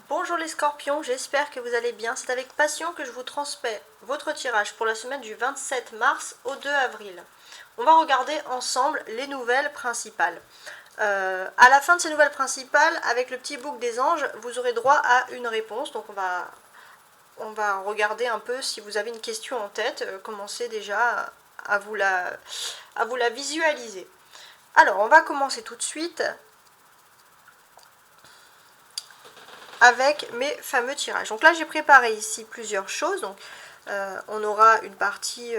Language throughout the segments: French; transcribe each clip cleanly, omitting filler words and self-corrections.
Bonjour les scorpions, j'espère que vous allez bien. C'est avec passion que je vous transmets votre tirage pour la semaine du 27 mars au 2 avril. On va regarder ensemble les nouvelles principales. À la fin de ces nouvelles principales, avec le petit book des anges, vous aurez droit à une réponse. Donc on va regarder un peu si vous avez une question en tête. Commencez déjà à vous la visualiser. Alors, on va commencer tout de suite avec mes fameux tirages. Donc là, j'ai préparé ici plusieurs choses. Donc, on aura une partie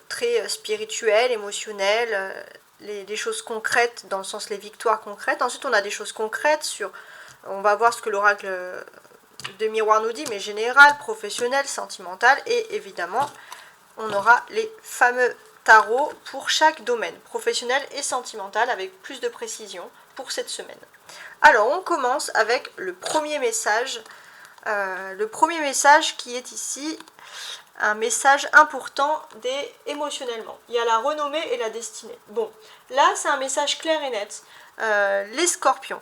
très spirituelle, émotionnelle, les choses concrètes, dans le sens les victoires concrètes. Ensuite, on a des choses concrètes sur... On va voir ce que l'oracle de miroir nous dit, mais général, professionnel, sentimental. Et évidemment, on aura les fameux tarots pour chaque domaine, professionnel et sentimental, avec plus de précision pour cette semaine. Alors, on commence avec le premier message. Le premier message qui est ici, un message important émotionnellement. Il y a la renommée et la destinée. Bon, là, c'est un message clair et net. Les scorpions,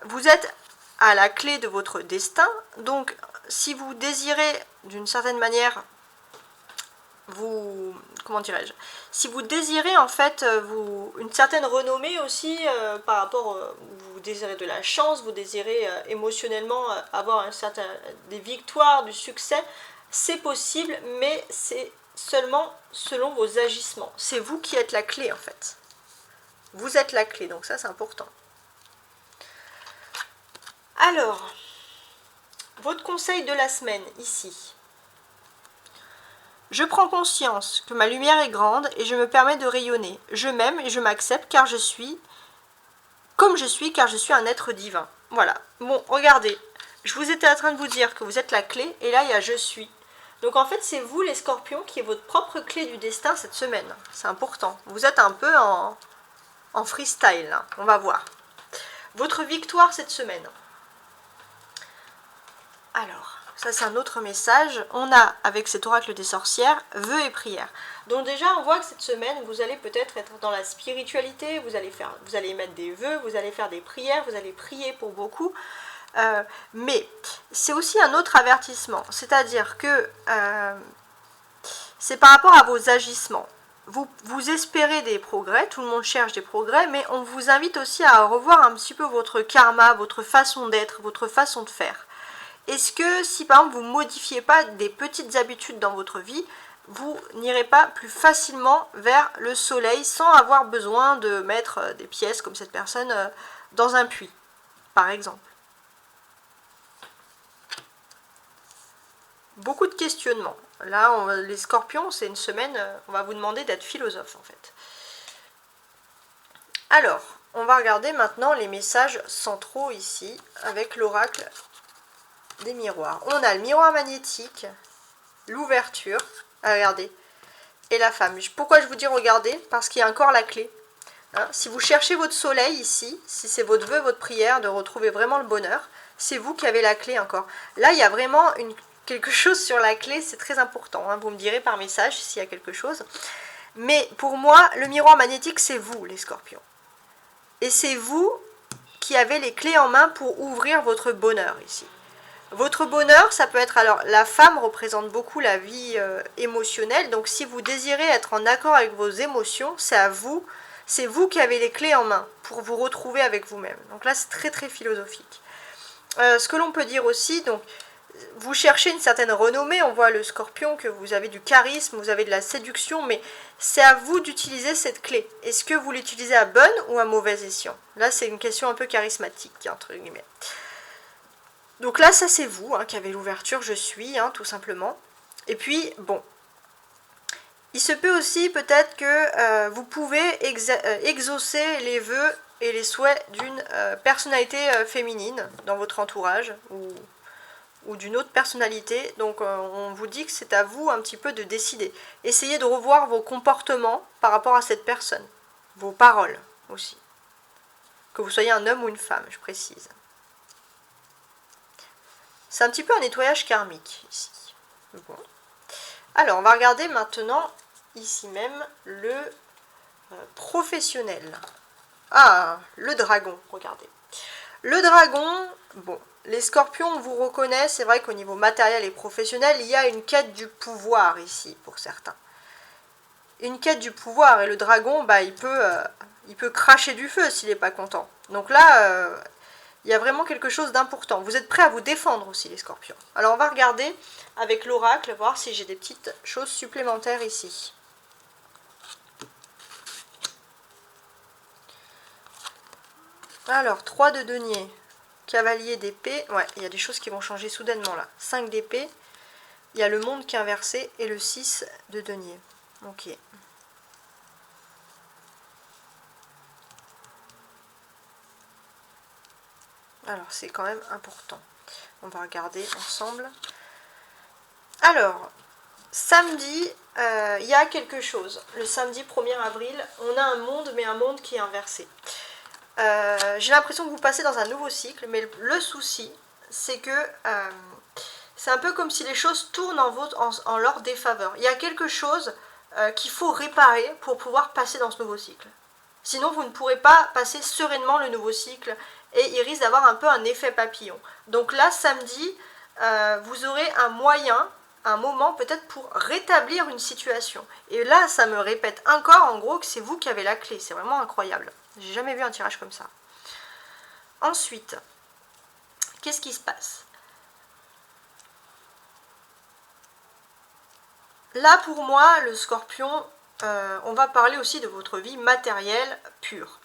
vous êtes à la clé de votre destin. Donc, si vous désirez, d'une certaine manière, comment dirais-je, si vous désirez en fait une certaine renommée aussi par rapport, vous désirez de la chance, vous désirez émotionnellement avoir des victoires, du succès, c'est possible, mais c'est seulement selon vos agissements. C'est vous qui êtes la clé en fait. Vous êtes la clé, donc ça c'est important. Alors, votre conseil de la semaine ici. Je prends conscience que ma lumière est grande et je me permets de rayonner. Je m'aime et je m'accepte car je suis comme je suis, car je suis un être divin. Voilà. Bon, regardez, je vous étais en train de vous dire que vous êtes la clé et là il y a je suis. Donc en fait c'est vous les scorpions qui êtes votre propre clé du destin cette semaine. C'est important. Vous êtes un peu en freestyle, là. On va voir. Votre victoire cette semaine. Alors... ça c'est un autre message. On a avec cet oracle des sorcières vœux et prières. Donc déjà on voit que cette semaine vous allez peut-être être dans la spiritualité, vous allez émettre des vœux, vous allez faire des prières, vous allez prier pour beaucoup. Mais c'est aussi un autre avertissement, c'est-à-dire que c'est par rapport à vos agissements. Vous espérez des progrès, tout le monde cherche des progrès, mais on vous invite aussi à revoir un petit peu votre karma, votre façon d'être, votre façon de faire. Est-ce que si par exemple vous ne modifiez pas des petites habitudes dans votre vie, vous n'irez pas plus facilement vers le soleil sans avoir besoin de mettre des pièces comme cette personne dans un puits, par exemple? Beaucoup de questionnements. Là, les scorpions, c'est une semaine, on va vous demander d'être philosophe en fait. Alors, on va regarder maintenant les messages centraux ici avec l'oracle des miroirs. On a le miroir magnétique, l'ouverture, regardez, et la femme. Pourquoi je vous dis regardez? Parce qu'il y a encore la clé. Hein, si vous cherchez votre soleil ici, si c'est votre vœu, votre prière de retrouver vraiment le bonheur, c'est vous qui avez la clé encore. Là, il y a vraiment quelque chose sur la clé, c'est très important. Hein, vous me direz par message s'il y a quelque chose. Mais pour moi, le miroir magnétique, c'est vous, les scorpions. Et c'est vous qui avez les clés en main pour ouvrir votre bonheur ici. Votre bonheur, ça peut être, alors la femme représente beaucoup la vie émotionnelle, donc si vous désirez être en accord avec vos émotions, c'est vous qui avez les clés en main pour vous retrouver avec vous-même. Donc là c'est très très philosophique. Ce que l'on peut dire aussi, donc vous cherchez une certaine renommée, on voit le scorpion que vous avez du charisme, vous avez de la séduction, mais c'est à vous d'utiliser cette clé. Est-ce que vous l'utilisez à bonne ou à mauvaise escient? Là c'est une question un peu charismatique, entre guillemets. Donc là, ça c'est vous qui avez l'ouverture, je suis, tout simplement. Et puis, bon, il se peut aussi peut-être que vous pouvez exaucer les vœux et les souhaits d'une personnalité féminine dans votre entourage ou d'une autre personnalité. Donc on vous dit que c'est à vous un petit peu de décider. Essayez de revoir vos comportements par rapport à cette personne, vos paroles aussi. Que vous soyez un homme ou une femme, je précise. C'est un petit peu un nettoyage karmique ici. Bon. Alors, on va regarder maintenant, ici même, le professionnel. Ah, le dragon, regardez. Le dragon, bon, les scorpions, on vous reconnaît, c'est vrai qu'au niveau matériel et professionnel, il y a une quête du pouvoir ici, pour certains. Une quête du pouvoir, et le dragon, bah, il peut cracher du feu s'il n'est pas content. Donc là, il y a vraiment quelque chose d'important. Vous êtes prêts à vous défendre aussi, les scorpions. Alors on va regarder avec l'oracle, voir si j'ai des petites choses supplémentaires ici. Alors, 3 de denier, cavalier d'épée. Ouais, il y a des choses qui vont changer soudainement là. 5 d'épée, il y a le monde qui est inversé et le 6 de denier. Ok. Alors, c'est quand même important. On va regarder ensemble. Alors, samedi, il y a quelque chose. Le samedi 1er avril, on a un monde, mais un monde qui est inversé. J'ai l'impression que vous passez dans un nouveau cycle, mais le souci, c'est que c'est un peu comme si les choses tournent en leur défaveur. Il y a quelque chose qu'il faut réparer pour pouvoir passer dans ce nouveau cycle. Sinon, vous ne pourrez pas passer sereinement le nouveau cycle et il risque d'avoir un peu un effet papillon. Donc là, samedi, vous aurez un moyen, un moment peut-être pour rétablir une situation. Et là, ça me répète encore en gros que c'est vous qui avez la clé. C'est vraiment incroyable. J'ai jamais vu un tirage comme ça. Ensuite, qu'est-ce qui se passe? Là, pour moi, le scorpion, on va parler aussi de votre vie matérielle pure.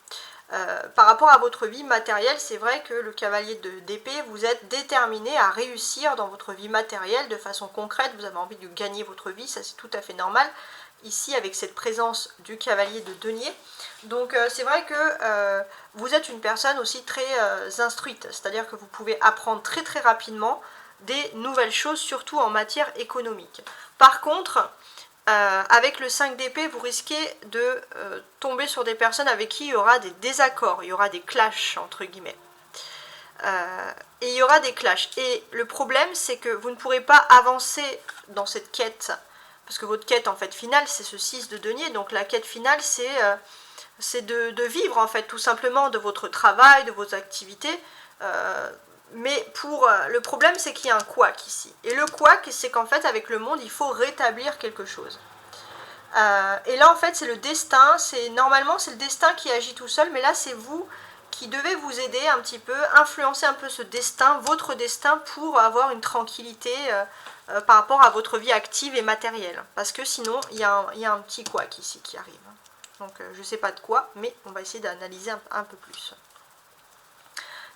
Par rapport à votre vie matérielle, c'est vrai que le cavalier d'épée, vous êtes déterminé à réussir dans votre vie matérielle de façon concrète. Vous avez envie de gagner votre vie, ça c'est tout à fait normal. Ici, avec cette présence du cavalier de denier. Donc c'est vrai que vous êtes une personne aussi très instruite, c'est-à-dire que vous pouvez apprendre très très rapidement des nouvelles choses, surtout en matière économique. Par contre, avec le 5 d'épée, vous risquez de tomber sur des personnes avec qui il y aura des désaccords, il y aura des clashs, entre guillemets. Et il y aura des clashs. Et le problème, c'est que vous ne pourrez pas avancer dans cette quête, parce que votre quête, en fait, finale, c'est ce 6 de denier. Donc la quête finale, c'est de vivre, en fait, tout simplement de votre travail, de vos activités. Mais le problème, c'est qu'il y a un couac ici. Et le couac, c'est qu'en fait, avec le monde, il faut rétablir quelque chose. Et là, en fait, c'est le destin. Normalement, c'est le destin qui agit tout seul. Mais là, c'est vous qui devez vous aider un petit peu, influencer un peu ce destin, votre destin, pour avoir une tranquillité par rapport à votre vie active et matérielle. Parce que sinon, il y a un petit couac ici qui arrive. Donc, je ne sais pas de quoi, mais on va essayer d'analyser un peu plus.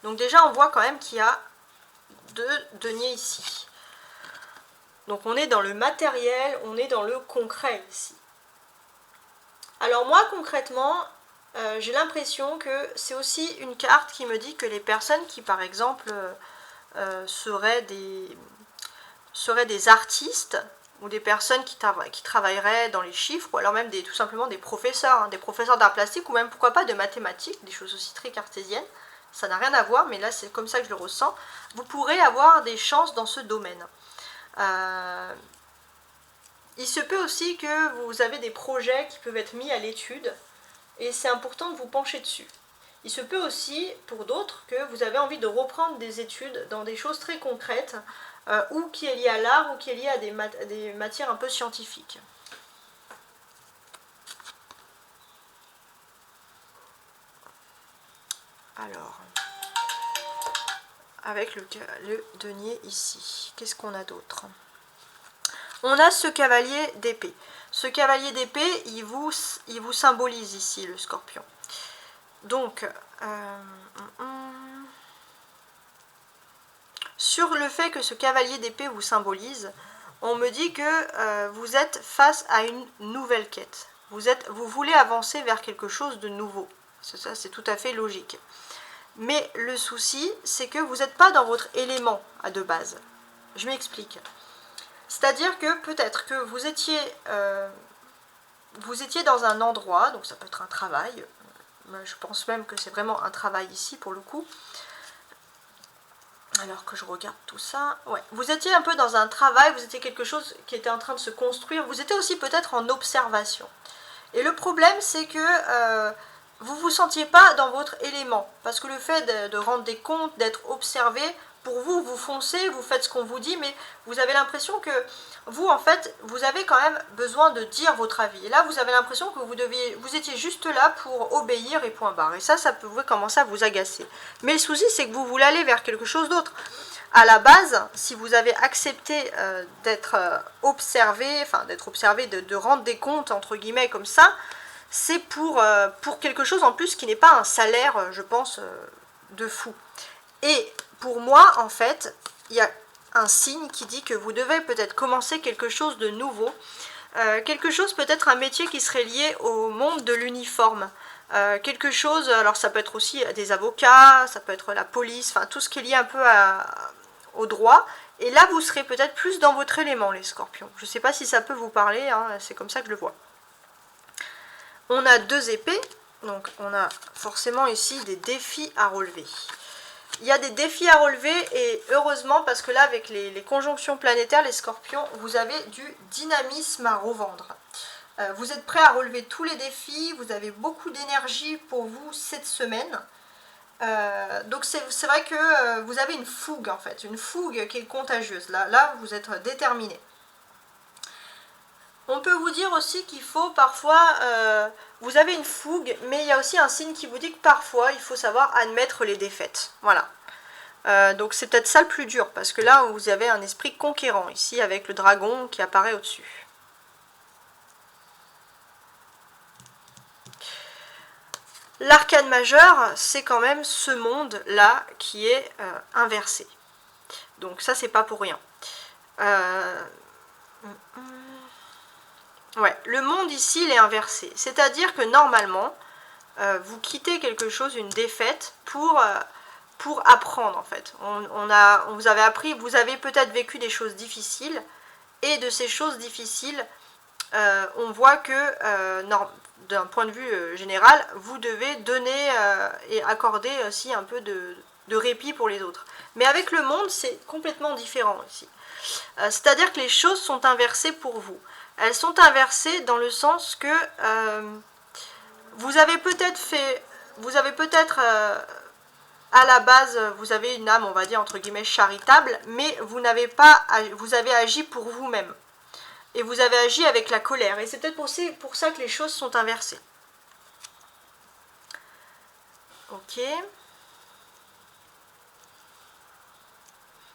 Donc déjà, on voit quand même qu'il y a 2 deniers ici. Donc on est dans le matériel, on est dans le concret ici. Alors moi, concrètement, j'ai l'impression que c'est aussi une carte qui me dit que les personnes qui, par exemple, seraient des artistes, ou des personnes qui travailleraient dans les chiffres, ou alors même tout simplement des professeurs d'art plastique, ou même pourquoi pas de mathématiques, des choses aussi très cartésiennes, ça n'a rien à voir, mais là c'est comme ça que je le ressens, vous pourrez avoir des chances dans ce domaine. Il se peut aussi que vous avez des projets qui peuvent être mis à l'étude, et c'est important de vous pencher dessus. Il se peut aussi, pour d'autres, que vous avez envie de reprendre des études dans des choses très concrètes, ou qui est lié à l'art, ou qui est lié à des matières un peu scientifiques. Alors, avec le denier ici, qu'est-ce qu'on a d'autre? On a ce cavalier d'épée. Ce cavalier d'épée, il vous symbolise ici, le scorpion. Donc, sur le fait que ce cavalier d'épée vous symbolise, on me dit que vous êtes face à une nouvelle quête. Vous voulez avancer vers quelque chose de nouveau. Ça, c'est tout à fait logique. Mais le souci, c'est que vous n'êtes pas dans votre élément de base. Je m'explique. C'est-à-dire que peut-être que vous étiez dans un endroit, donc ça peut être un travail, je pense même que c'est vraiment un travail ici pour le coup. Alors que je regarde tout ça, ouais. Vous étiez un peu dans un travail, vous étiez quelque chose qui était en train de se construire, vous étiez aussi peut-être en observation. Et le problème, c'est que vous ne vous sentiez pas dans votre élément, parce que le fait de rendre des comptes, d'être observé, pour vous, vous foncez, vous faites ce qu'on vous dit, mais vous avez l'impression que vous, en fait, vous avez quand même besoin de dire votre avis. Et là, vous avez l'impression que vous étiez juste là pour obéir et point barre. Et ça peut commencer à vous agacer. Mais le souci, c'est que vous voulez aller vers quelque chose d'autre. À la base, si vous avez accepté d'être observé, de rendre des comptes, entre guillemets, comme ça, c'est pour quelque chose en plus qui n'est pas un salaire, je pense, de fou. Et pour moi, en fait, il y a un signe qui dit que vous devez peut-être commencer quelque chose de nouveau, quelque chose, peut-être un métier qui serait lié au monde de l'uniforme. Quelque chose, alors ça peut être aussi des avocats, ça peut être la police, enfin tout ce qui est lié un peu au droit. Et là, vous serez peut-être plus dans votre élément, les scorpions. Je ne sais pas si ça peut vous parler, hein, c'est comme ça que je le vois. On a 2 épées, donc on a forcément ici des défis à relever. Il y a des défis à relever et heureusement parce que là avec les conjonctions planétaires, les scorpions, vous avez du dynamisme à revendre. Vous êtes prêts à relever tous les défis, vous avez beaucoup d'énergie pour vous cette semaine. Donc c'est vrai que vous avez une fougue en fait, une fougue qui est contagieuse. Là vous êtes déterminé. On peut vous dire aussi qu'il faut parfois, vous avez une fougue, mais il y a aussi un signe qui vous dit que parfois il faut savoir admettre les défaites. Voilà. Donc c'est peut-être ça le plus dur, parce que là vous avez un esprit conquérant ici avec le dragon qui apparaît au-dessus. L'arcane majeur, c'est quand même ce monde-là qui est inversé. Donc ça, c'est pas pour rien. Ouais, le monde ici, il est inversé. C'est-à-dire que normalement, vous quittez quelque chose, une défaite, pour apprendre en fait. On vous avez appris, vous avez peut-être vécu des choses difficiles, et de ces choses difficiles, on voit que d'un point de vue général, vous devez donner et accorder aussi un peu de répit pour les autres. Mais avec le monde, c'est complètement différent ici. C'est-à-dire que les choses sont inversées pour vous. Elles sont inversées dans le sens que vous avez peut-être à la base, vous avez une âme, on va dire entre guillemets charitable, mais vous avez agi pour vous-même. Et vous avez agi avec la colère. Et c'est peut-être pour ça que les choses sont inversées. Ok.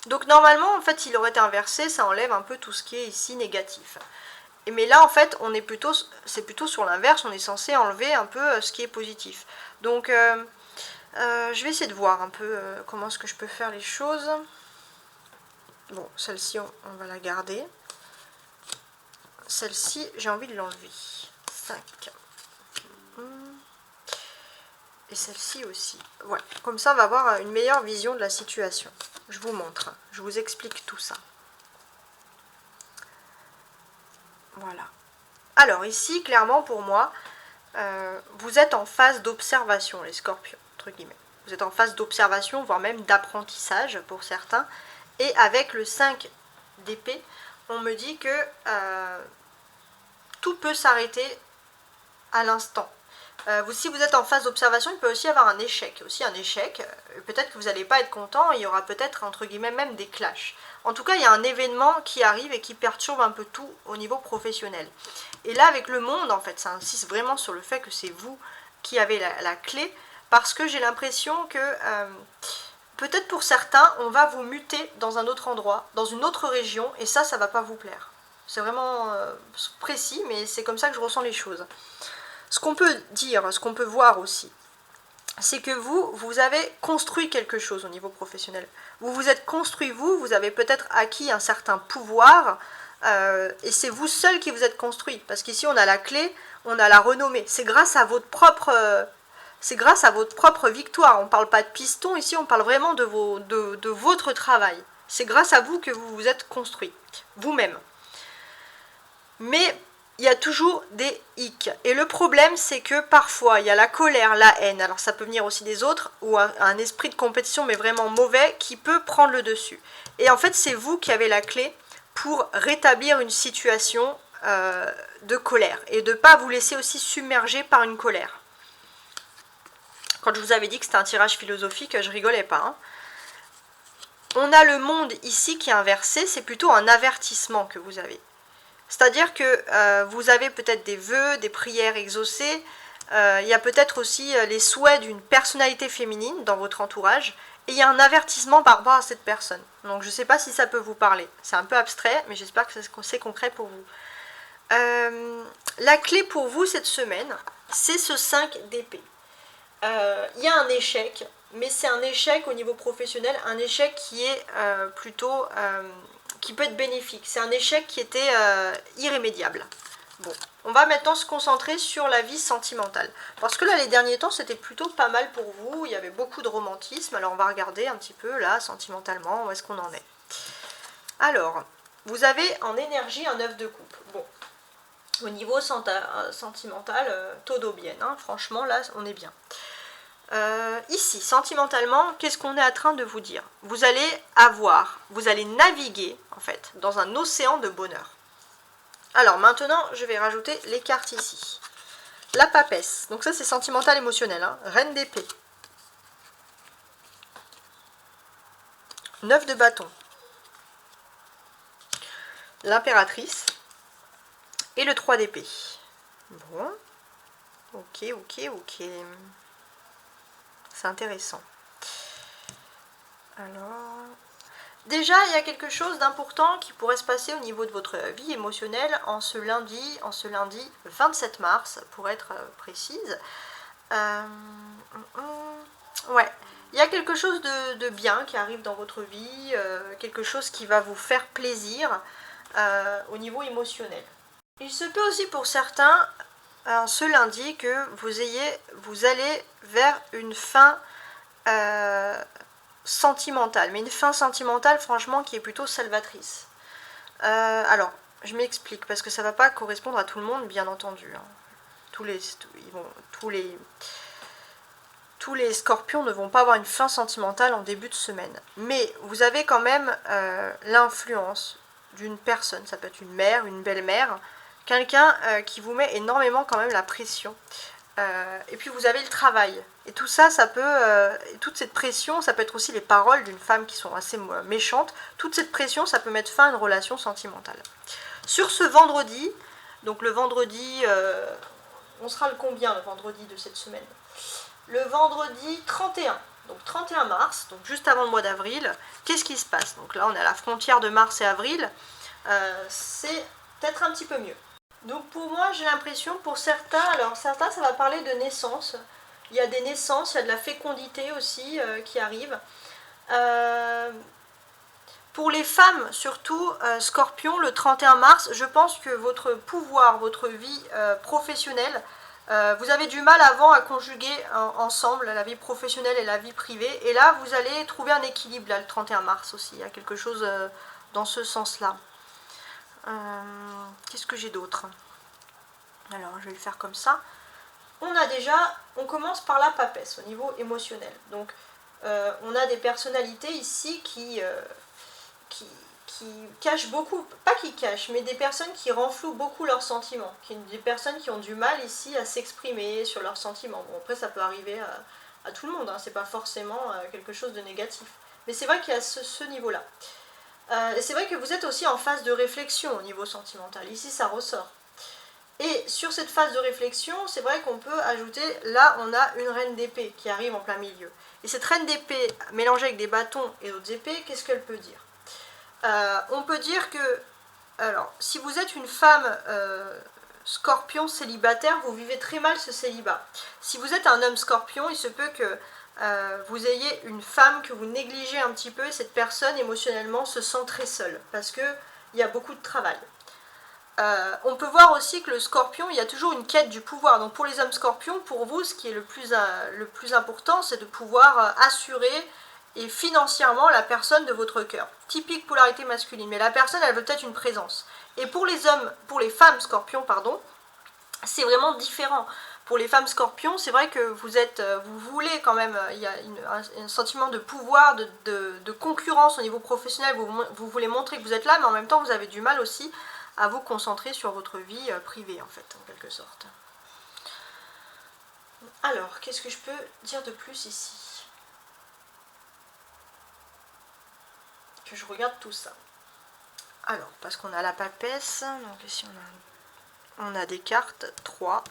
Donc normalement, en fait, s'il aurait été inversé, ça enlève un peu tout ce qui est ici négatif. Mais là, en fait, c'est plutôt sur l'inverse. On est censé enlever un peu ce qui est positif. Donc, je vais essayer de voir un peu comment est-ce que je peux faire les choses. Bon, celle-ci, on va la garder. Celle-ci, j'ai envie de l'enlever. 5. Et celle-ci aussi. Voilà. Comme ça, on va avoir une meilleure vision de la situation. Je vous montre. Je vous explique tout ça. Voilà. Alors ici, clairement pour moi, vous êtes en phase d'observation, les scorpions, entre guillemets. Vous êtes en phase d'observation, voire même d'apprentissage pour certains. Et avec le 5 d'épée, on me dit que tout peut s'arrêter à l'instant. Si vous êtes en phase d'observation, il peut aussi y avoir un échec. Peut-être que vous n'allez pas être content, il y aura peut-être, entre guillemets, même des clashs. En tout cas, il y a un événement qui arrive et qui perturbe un peu tout au niveau professionnel. Et là, avec le monde, en fait, ça insiste vraiment sur le fait que c'est vous qui avez la clé, parce que j'ai l'impression que, peut-être pour certains, on va vous muter dans un autre endroit, dans une autre région, et ça ne va pas vous plaire. C'est vraiment précis, mais c'est comme ça que je ressens les choses. Ce qu'on peut dire, ce qu'on peut voir aussi, c'est que vous avez construit quelque chose au niveau professionnel. Vous vous êtes construit, vous avez peut-être acquis un certain pouvoir, et c'est vous seul qui vous êtes construit. Parce qu'ici, on a la clé, on a la renommée. C'est grâce à votre propre victoire. On ne parle pas de piston, ici, on parle vraiment de votre travail. C'est grâce à vous que vous vous êtes construit, vous-même. Mais il y a toujours des hicks. Et le problème, c'est que parfois, il y a la colère, la haine, alors ça peut venir aussi des autres, ou un esprit de compétition, mais vraiment mauvais, qui peut prendre le dessus. Et en fait, c'est vous qui avez la clé pour rétablir une situation de colère. Et de ne pas vous laisser aussi submerger par une colère. Quand je vous avais dit que c'était un tirage philosophique, je rigolais pas. Hein. On a le monde ici qui est inversé, c'est plutôt un avertissement que vous avez. C'est-à-dire que vous avez peut-être des vœux, des prières exaucées, il y a peut-être aussi les souhaits d'une personnalité féminine dans votre entourage, et il y a un avertissement par rapport à cette personne. Donc je ne sais pas si ça peut vous parler, c'est un peu abstrait, mais j'espère que c'est concret pour vous. La clé pour vous cette semaine, c'est ce 5 d'épée. Il y a un échec, mais c'est un échec au niveau professionnel, un échec qui est plutôt... qui peut être bénéfique. C'est un échec qui était irrémédiable. Bon, on va maintenant se concentrer sur la vie sentimentale. Parce que là, les derniers temps, c'était plutôt pas mal pour vous. Il y avait beaucoup de romantisme. Alors, on va regarder un petit peu, là, sentimentalement, où est-ce qu'on en est. Alors, vous avez en énergie un 9 de coupe. Bon, au niveau sentimental, todo bien. Hein, franchement, là, on est bien. Ici, sentimentalement, qu'est-ce qu'on est en train de vous dire? Vous allez naviguer, en fait, dans un océan de bonheur. Alors, maintenant, je vais rajouter les cartes ici. La papesse, donc ça c'est sentimental émotionnel, hein. Reine d'épée. 9 de bâton. L'impératrice. Et le 3 d'épée. Bon. Ok. C'est intéressant. Alors, déjà, il y a quelque chose d'important qui pourrait se passer au niveau de votre vie émotionnelle en ce lundi 27 mars, pour être précise. Ouais, il y a quelque chose de bien qui arrive dans votre vie, quelque chose qui va vous faire plaisir au niveau émotionnel. Il se peut aussi pour certains, ce lundi, que vous allez vers une fin sentimentale, mais une fin sentimentale franchement qui est plutôt salvatrice. Alors, je m'explique, parce que ça ne va pas correspondre à tout le monde, bien entendu. Hein. Tous les scorpions ne vont pas avoir une fin sentimentale en début de semaine. Mais vous avez quand même l'influence d'une personne, ça peut être une mère, une belle-mère, quelqu'un qui vous met énormément quand même la pression. Et puis vous avez le travail. Et tout ça, ça peut... toute cette pression, ça peut être aussi les paroles d'une femme qui sont assez méchantes. Toute cette pression, ça peut mettre fin à une relation sentimentale. Sur ce vendredi, donc le vendredi... on sera le combien le vendredi de cette semaine? Le vendredi 31. Donc 31 mars, donc juste avant le mois d'avril. Qu'est-ce qui se passe? Donc là, on est à la frontière de mars et avril. C'est peut-être un petit peu mieux. Donc pour moi, j'ai l'impression, pour certains, alors certains, ça va parler de naissance. Il y a des naissances, il y a de la fécondité aussi qui arrive. Pour les femmes, surtout, Scorpion, le 31 mars, je pense que votre pouvoir, votre vie professionnelle, vous avez du mal avant à conjuguer ensemble la vie professionnelle et la vie privée. Et là, vous allez trouver un équilibre, là, le 31 mars aussi. Il y a quelque chose dans ce sens-là. Qu'est-ce que j'ai d'autre? Alors, je vais le faire comme ça. On commence par la papesse au niveau émotionnel. Donc, on a des personnalités ici qui cachent beaucoup, pas qui cachent, mais des personnes qui renflouent beaucoup leurs sentiments. Des personnes qui ont du mal ici à s'exprimer sur leurs sentiments. Bon, après, ça peut arriver à tout le monde, hein, c'est pas forcément quelque chose de négatif. Mais c'est vrai qu'il y a ce niveau-là. Et c'est vrai que vous êtes aussi en phase de réflexion au niveau sentimental. Ici, ça ressort. Et sur cette phase de réflexion, c'est vrai qu'on peut ajouter, là, on a une reine d'épée qui arrive en plein milieu. Et cette reine d'épée, mélangée avec des bâtons et d'autres épées, qu'est-ce qu'elle peut dire? On peut dire que, alors, si vous êtes une femme scorpion célibataire, vous vivez très mal ce célibat. Si vous êtes un homme scorpion, il se peut que vous ayez une femme que vous négligez un petit peu et cette personne émotionnellement se sent très seule parce qu'il y a beaucoup de travail. On peut voir aussi que le scorpion, il y a toujours une quête du pouvoir. Donc pour les hommes scorpions, pour vous, ce qui est le plus important, c'est de pouvoir assurer et financièrement la personne de votre cœur. Typique polarité masculine. Mais la personne, elle veut peut-être une présence. Et pour les femmes scorpions, pardon, c'est vraiment différent. Pour les femmes scorpions, c'est vrai que vous voulez quand même, il y a un sentiment de pouvoir, de concurrence au niveau professionnel, vous voulez montrer que vous êtes là, mais en même temps vous avez du mal aussi à vous concentrer sur votre vie privée en fait, en quelque sorte. Alors, qu'est-ce que je peux dire de plus ici? que je regarde tout ça. Alors, parce qu'on a la papesse, donc ici on a des cartes, 3,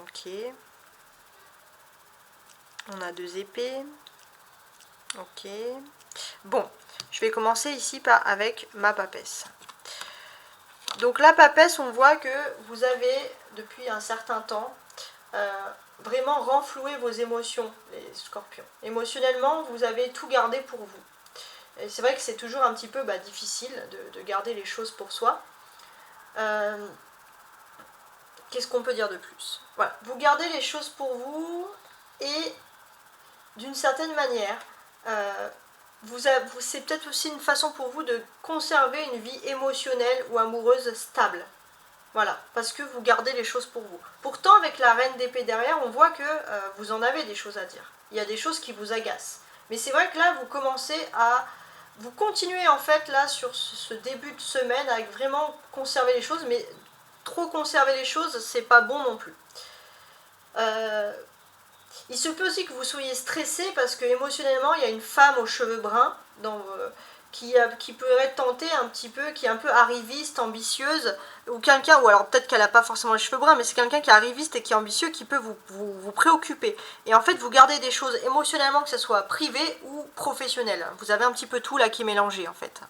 ok. On a 2 épées, ok. Bon, je vais commencer ici avec ma papesse. Donc la papesse, on voit que vous avez, depuis un certain temps, vraiment renfloué vos émotions, les scorpions. Émotionnellement, vous avez tout gardé pour vous. Et c'est vrai que c'est toujours un petit peu difficile de garder les choses pour soi. Qu'est-ce qu'on peut dire de plus? Voilà, vous gardez les choses pour vous et d'une certaine manière, c'est peut-être aussi une façon pour vous de conserver une vie émotionnelle ou amoureuse stable. Voilà, parce que vous gardez les choses pour vous. Pourtant, avec la reine d'épée derrière, on voit que vous en avez des choses à dire. Il y a des choses qui vous agacent. Mais c'est vrai que là, vous commencez à... Vous continuez en fait là sur ce début de semaine avec vraiment conserver les choses, mais trop conserver les choses, c'est pas bon non plus. Il se peut aussi que vous soyez stressé parce que émotionnellement il y a une femme aux cheveux bruns qui pourrait tenter un petit peu, qui est un peu arriviste, ambitieuse, ou quelqu'un, ou alors peut-être qu'elle n'a pas forcément les cheveux bruns, mais c'est quelqu'un qui est arriviste et qui est ambitieux, qui peut vous préoccuper. Et en fait vous gardez des choses émotionnellement, que ce soit privé ou professionnel. Vous avez un petit peu tout là qui est mélangé en fait.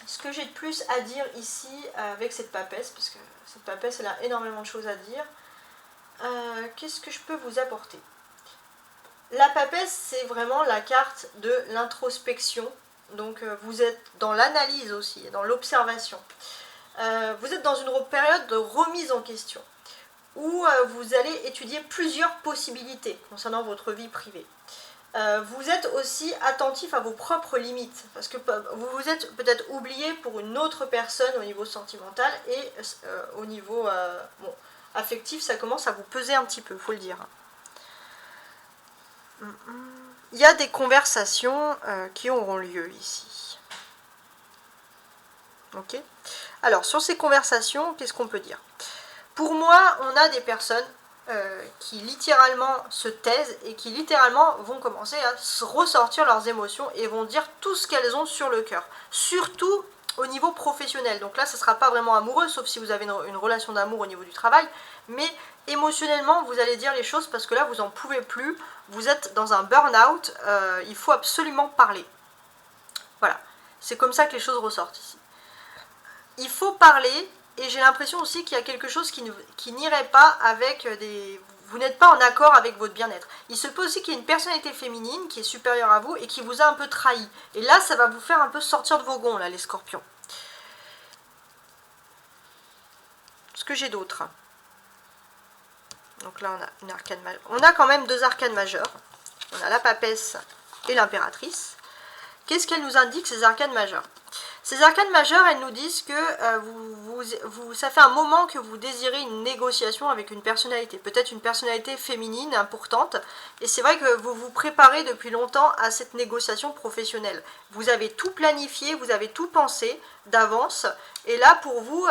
Ce que j'ai de plus à dire ici avec cette papesse, parce que cette papesse elle a énormément de choses à dire, qu'est-ce que je peux vous apporter? La papesse, c'est vraiment la carte de l'introspection, donc vous êtes dans l'analyse aussi, dans l'observation. Vous êtes dans une période de remise en question, où vous allez étudier plusieurs possibilités concernant votre vie privée. Vous êtes aussi attentif à vos propres limites, parce que vous vous êtes peut-être oublié pour une autre personne au niveau sentimental, et au niveau affectif, ça commence à vous peser un petit peu, il faut le dire. Il y a des conversations qui auront lieu ici. Ok. Alors, sur ces conversations, qu'est-ce qu'on peut dire? Pour moi, on a des personnes qui littéralement se taisent et qui littéralement vont commencer à ressortir leurs émotions et vont dire tout ce qu'elles ont sur le cœur. Surtout au niveau professionnel. Donc là, ce ne sera pas vraiment amoureux, sauf si vous avez une relation d'amour au niveau du travail. Mais émotionnellement, vous allez dire les choses parce que là, vous n'en pouvez plus. Vous êtes dans un burn-out. Il faut absolument parler. Voilà. C'est comme ça que les choses ressortent ici. Il faut parler. Et j'ai l'impression aussi qu'il y a quelque chose qui n'irait pas avec des... Vous n'êtes pas en accord avec votre bien-être. Il se peut aussi qu'il y ait une personnalité féminine qui est supérieure à vous et qui vous a un peu trahi. Et là, ça va vous faire un peu sortir de vos gonds, là, les scorpions. Ce que j'ai d'autre. Donc là, on a une arcane majeure. On a quand même 2 arcanes majeures. On a la papesse et l'impératrice. Qu'est-ce qu'elles nous indiquent, ces arcanes majeures? Ces arcanes majeures, elles nous disent que ça fait un moment que vous désirez une négociation avec une personnalité, peut-être une personnalité féminine importante, et c'est vrai que vous vous préparez depuis longtemps à cette négociation professionnelle. Vous avez tout planifié, vous avez tout pensé d'avance, et là pour vous,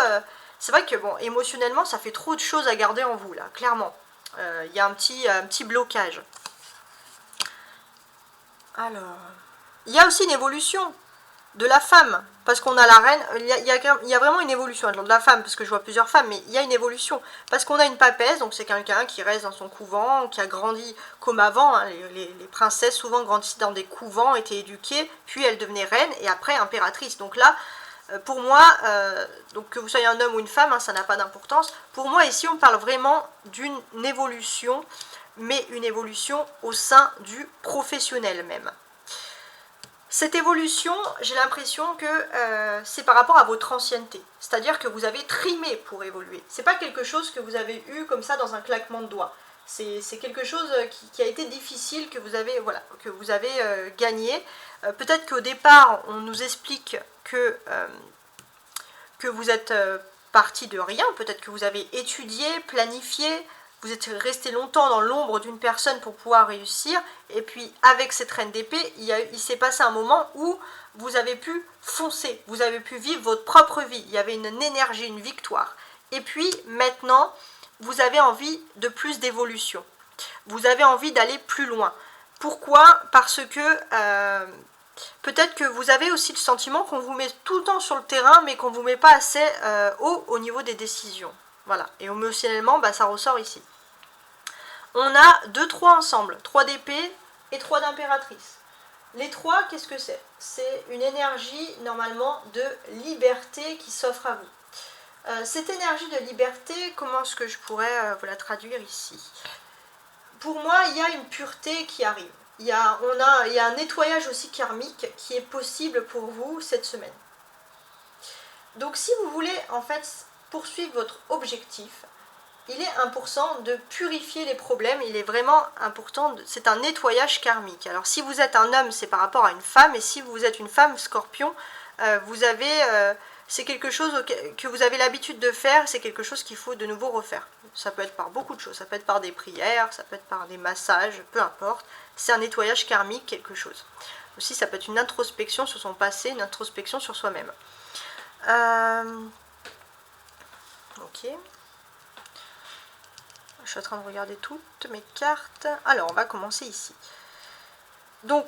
c'est vrai que bon, émotionnellement, ça fait trop de choses à garder en vous, là, clairement. Il y a un petit blocage. Alors, il y a aussi une évolution de la femme, parce qu'on a la reine, il y a vraiment une évolution de la femme, parce que je vois plusieurs femmes, mais il y a une évolution, parce qu'on a une papesse, donc c'est quelqu'un qui reste dans son couvent, qui a grandi comme avant, hein, les princesses souvent grandissaient dans des couvents, étaient éduquées, puis elles devenaient reines, et après impératrices, donc là, pour moi, donc que vous soyez un homme ou une femme, hein, ça n'a pas d'importance, pour moi ici on parle vraiment d'une évolution, mais une évolution au sein du professionnel même. Cette évolution, j'ai l'impression que c'est par rapport à votre ancienneté. C'est-à-dire que vous avez trimé pour évoluer. C'est pas quelque chose que vous avez eu comme ça dans un claquement de doigts. C'est quelque chose qui a été difficile, que vous avez, voilà, gagné. Peut-être qu'au départ, on nous explique que vous êtes parti de rien. Peut-être que vous avez étudié, planifié. Vous êtes resté longtemps dans l'ombre d'une personne pour pouvoir réussir. Et puis, avec cette reine d'épée, il s'est passé un moment où vous avez pu foncer. Vous avez pu vivre votre propre vie. Il y avait une énergie, une victoire. Et puis, maintenant, vous avez envie de plus d'évolution. Vous avez envie d'aller plus loin. Pourquoi? Parce que peut-être que vous avez aussi le sentiment qu'on vous met tout le temps sur le terrain, mais qu'on ne vous met pas assez haut au niveau des décisions. Voilà, et émotionnellement, ça ressort ici. On a 2-3 ensemble, 3 d'épée et 3 d'impératrice. Les 3, qu'est-ce que c'est? C'est une énergie, normalement, de liberté qui s'offre à vous. Cette énergie de liberté, comment est-ce que je pourrais vous la traduire ici? Pour moi, il y a une pureté qui arrive. Il y a un nettoyage aussi karmique qui est possible pour vous cette semaine. Donc si vous voulez en fait poursuivre votre objectif, il est important de purifier les problèmes, il est vraiment important, c'est un nettoyage karmique. Alors si vous êtes un homme, c'est par rapport à une femme, et si vous êtes une femme scorpion, c'est quelque chose que vous avez l'habitude de faire, c'est quelque chose qu'il faut de nouveau refaire. Ça peut être par beaucoup de choses, ça peut être par des prières, ça peut être par des massages, peu importe. C'est un nettoyage karmique, quelque chose. Aussi, ça peut être une introspection sur son passé, une introspection sur soi-même. Ok. Je suis en train de regarder toutes mes cartes. Alors, on va commencer ici. Donc,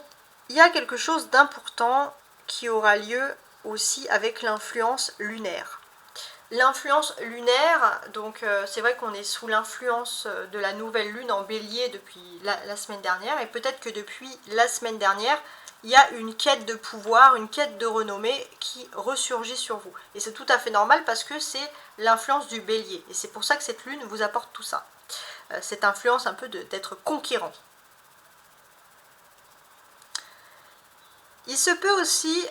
il y a quelque chose d'important qui aura lieu aussi avec l'influence lunaire. L'influence lunaire, donc c'est vrai qu'on est sous l'influence de la nouvelle lune en bélier depuis la semaine dernière, et peut-être que depuis la semaine dernière, il y a une quête de pouvoir, une quête de renommée qui ressurgit sur vous. Et c'est tout à fait normal parce que c'est l'influence du bélier, et c'est pour ça que cette lune vous apporte tout ça. Cette influence un peu d'être conquérant. Il se peut aussi,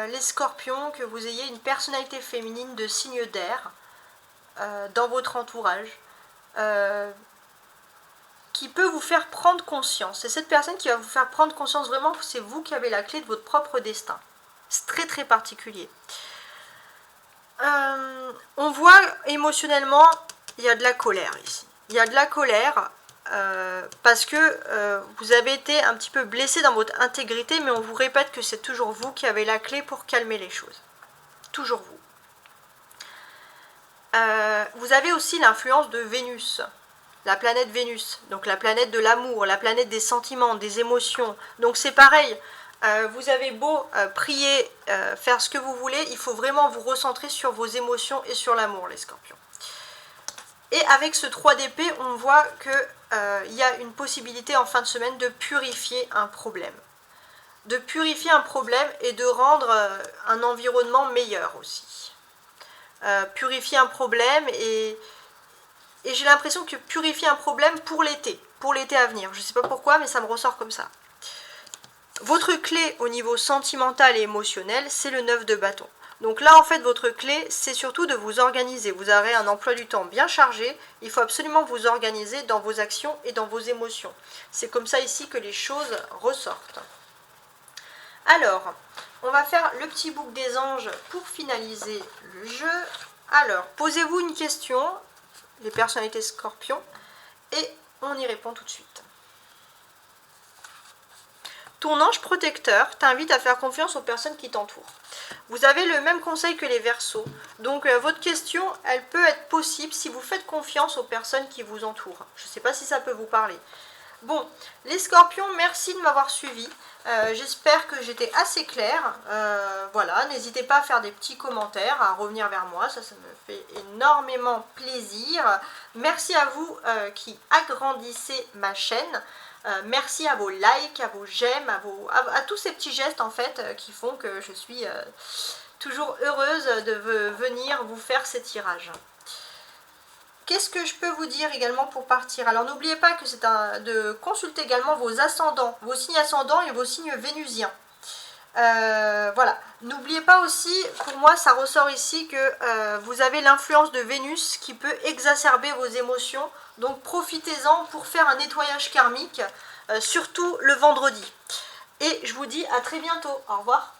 les scorpions, que vous ayez une personnalité féminine de signe d'air dans votre entourage qui peut vous faire prendre conscience. C'est cette personne qui va vous faire prendre conscience vraiment que c'est vous qui avez la clé de votre propre destin. C'est très très particulier. On voit émotionnellement, il y a de la colère ici. Il y a de la colère parce que vous avez été un petit peu blessé dans votre intégrité, mais on vous répète que c'est toujours vous qui avez la clé pour calmer les choses. Toujours vous. Vous avez aussi l'influence de Vénus, la planète Vénus, donc la planète de l'amour, la planète des sentiments, des émotions. Donc c'est pareil, vous avez beau prier, faire ce que vous voulez, il faut vraiment vous recentrer sur vos émotions et sur l'amour, les scorpions. Et avec ce 3 d'épée, on voit qu'il y a une possibilité en fin de semaine de purifier un problème. De purifier un problème et de rendre un environnement meilleur aussi. Purifier un problème et j'ai l'impression que purifier un problème pour l'été à venir. Je ne sais pas pourquoi, mais ça me ressort comme ça. Votre clé au niveau sentimental et émotionnel, c'est le 9 de bâton. Donc là, en fait, votre clé, c'est surtout de vous organiser. Vous aurez un emploi du temps bien chargé. Il faut absolument vous organiser dans vos actions et dans vos émotions. C'est comme ça ici que les choses ressortent. Alors, on va faire le petit bouc des anges pour finaliser le jeu. Alors, posez-vous une question, les personnalités scorpions, et on y répond tout de suite. Ton ange protecteur t'invite à faire confiance aux personnes qui t'entourent. Vous avez le même conseil que les Verseaux. Donc votre question, elle peut être possible si vous faites confiance aux personnes qui vous entourent. Je ne sais pas si ça peut vous parler. Bon, les scorpions, merci de m'avoir suivi. J'espère que j'étais assez claire. Voilà, n'hésitez pas à faire des petits commentaires, à revenir vers moi. Ça me fait énormément plaisir. Merci à vous qui agrandissez ma chaîne. Merci à vos likes, à vos j'aime, à tous ces petits gestes en fait qui font que je suis toujours heureuse de venir vous faire ces tirages. Qu'est-ce que je peux vous dire également pour partir? Alors n'oubliez pas que c'est de consulter également vos ascendants, vos signes ascendants et vos signes vénusiens. Voilà. N'oubliez pas aussi, pour moi ça ressort ici que vous avez l'influence de Vénus qui peut exacerber vos émotions. Donc profitez-en pour faire un nettoyage karmique, surtout le vendredi. Et je vous dis à très bientôt. Au revoir.